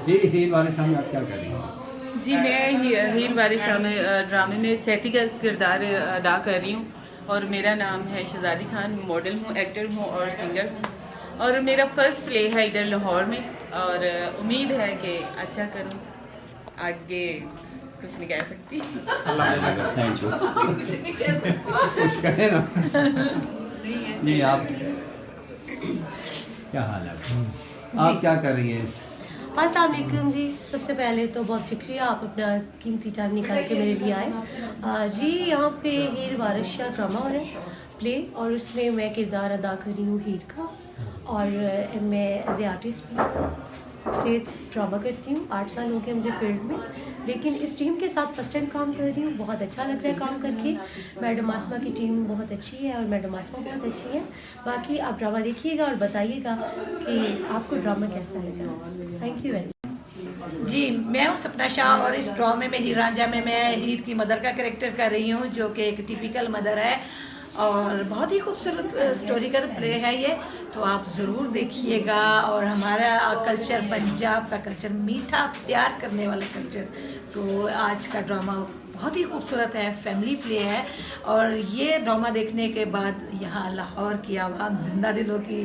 जी हीर वारिस शाह में आप क्या कर रही हैं? जी मैं हीर वारिस शाह में ड्रामे में सैती का किरदार अदा कर रही हूँ और मेरा नाम है शहजादी खान। मॉडल हूँ, एक्टर हूँ और सिंगर हूँ और मेरा फर्स्ट प्ले है इधर लाहौर में और उम्मीद है कि अच्छा करूँ। आगे कुछ नहीं कह सकती। Thank you. कुछ कहें ना। नहीं आप क्या हाल है? आप क्या कर रही हैं? अस्सलाम वालेकुम जी। सबसे पहले तो बहुत शुक्रिया, आप अपना कीमती टाइम निकाल के मेरे लिए आए। जी यहाँ पे हीर वारिस शाह ड्रामा हो रहा है प्ले और उसमें मैं किरदार अदा कर रही हूँ हीर का और मैं एज ए आर्टिस्ट भी स्टेज ड्रामा करती हूँ। 8 साल हो गए मुझे फील्ड में, लेकिन इस टीम के साथ फर्स्ट टाइम काम कर रही हूँ। बहुत अच्छा लग रहा है काम करके। मैडम आसमा की टीम बहुत अच्छी है और मैडम आसमा बहुत अच्छी है। बाकी आप ड्रामा देखिएगा और बताइएगा कि आपको ड्रामा कैसा लगा। Thank you very much. जी मैं हूँ सपना शाह और इस ड्रामे में हीर रांझा में मैं हीर की मदर का कैरेक्टर कर रही हूँ, जो कि एक टिपिकल मदर है और बहुत ही खूबसूरत स्टोरिकल प्ले है ये, तो आप ज़रूर देखिएगा। और हमारा कल्चर, पंजाब का कल्चर, मीठा प्यार करने वाला कल्चर, तो आज का ड्रामा बहुत ही खूबसूरत है, फैमिली प्ले है। और ये ड्रामा देखने के बाद यहाँ लाहौर की आवाम, जिंदा दिलों की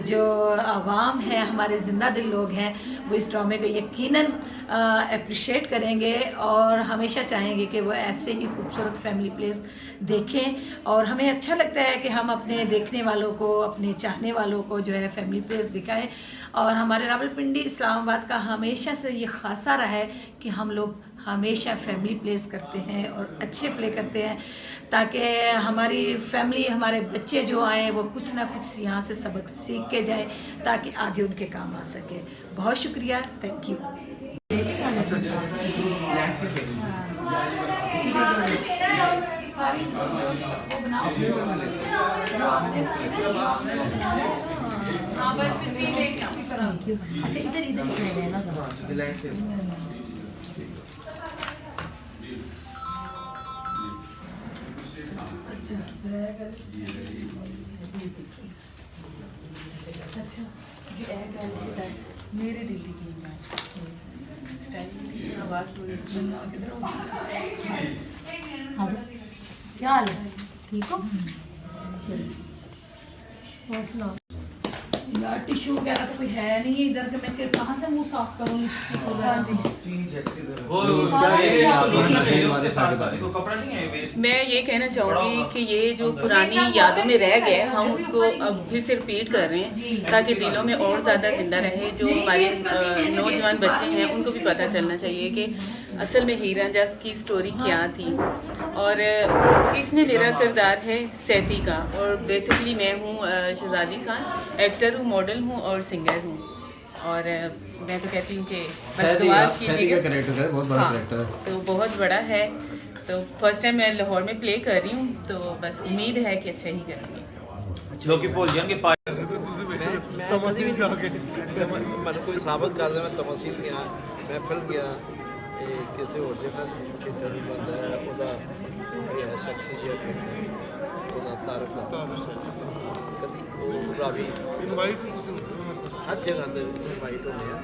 जो आवाम है, हमारे जिंदा दिल लोग हैं, वो इस ड्रामे को यकीनन अप्रिशिएट करेंगे और हमेशा चाहेंगे कि वो ऐसे ही खूबसूरत फैमिली प्लेस देखें। और हमें अच्छा लगता है कि हम अपने देखने वालों को, अपने चाहने वालों को जो है फैमिली प्लेस दिखाएं। और हमारे रावलपिंडी इस्लामाबाद का हमेशा से ये खासा रहा है कि हम लोग हमेशा फैमिली प्लेस करते हैं और अच्छे प्ले करते हैं, ताकि हमारी फैमिली, हमारे बच्चे जो आए वो कुछ ना कुछ यहाँ से सबक सीख के जाएं ताकि आगे उनके काम आ सके। बहुत शुक्रिया, थैंक यू। अच्छा इधर इधर ही ना। अच्छा जी मेरे दिल्ली की स्टाइल आवाज़ क्या हाल है? ठीक हो? और सुनाओ। यार टिश्यू वगैरह तो कोई है नहीं है इधर के, मैं कहाँ से मुंह साफ करूँ लिपस्टिक वगैरह? मैं ये कहना चाहूँगी कि ये जो पुरानी यादों में रह गए हम उसको अब फिर से रिपीट कर रहे हैं ताकि दिलों में और ज़्यादा जिंदा रहे। जो हमारे नौजवान बच्चे हैं उनको भी पता चलना चाहिए कि असल में हीर रांझा की स्टोरी क्या थी। और इसमें मेरा किरदार है सैती का और बेसिकली मैं हूँ शहजादी खान, एक्टर हूँ, मॉडल हूँ और सिंगर हूँ। और मैं तो कहती हूँ कि बस दुआ कीजिएगा। बहुत बड़ा कैरेक्टर है, तो बहुत बड़ा है। तो फर्स्ट टाइम मैं लाहौर में प्ले कर रही हूँ, तो बस उम्मीद है कि अच्छा ही करूँगी। मैं कोई साबित कर दे, मैं तमसील गया, मैं फिल्म गया किसी और जगह की फिल्म बंदा है ਉਹਦਾ ਇਹ ਸ਼ਖਸੀਅਤ ਉਹਦਾ ਤਾਰਫ ਕਦੀ ਉਹ ਰਾਵੀ ਇਨਵਾਈਟ ਹਰ ਜਗ੍ਹਾ ਤੇ ਇਨਵਾਈਟ ਹੋਣੇ ਆ।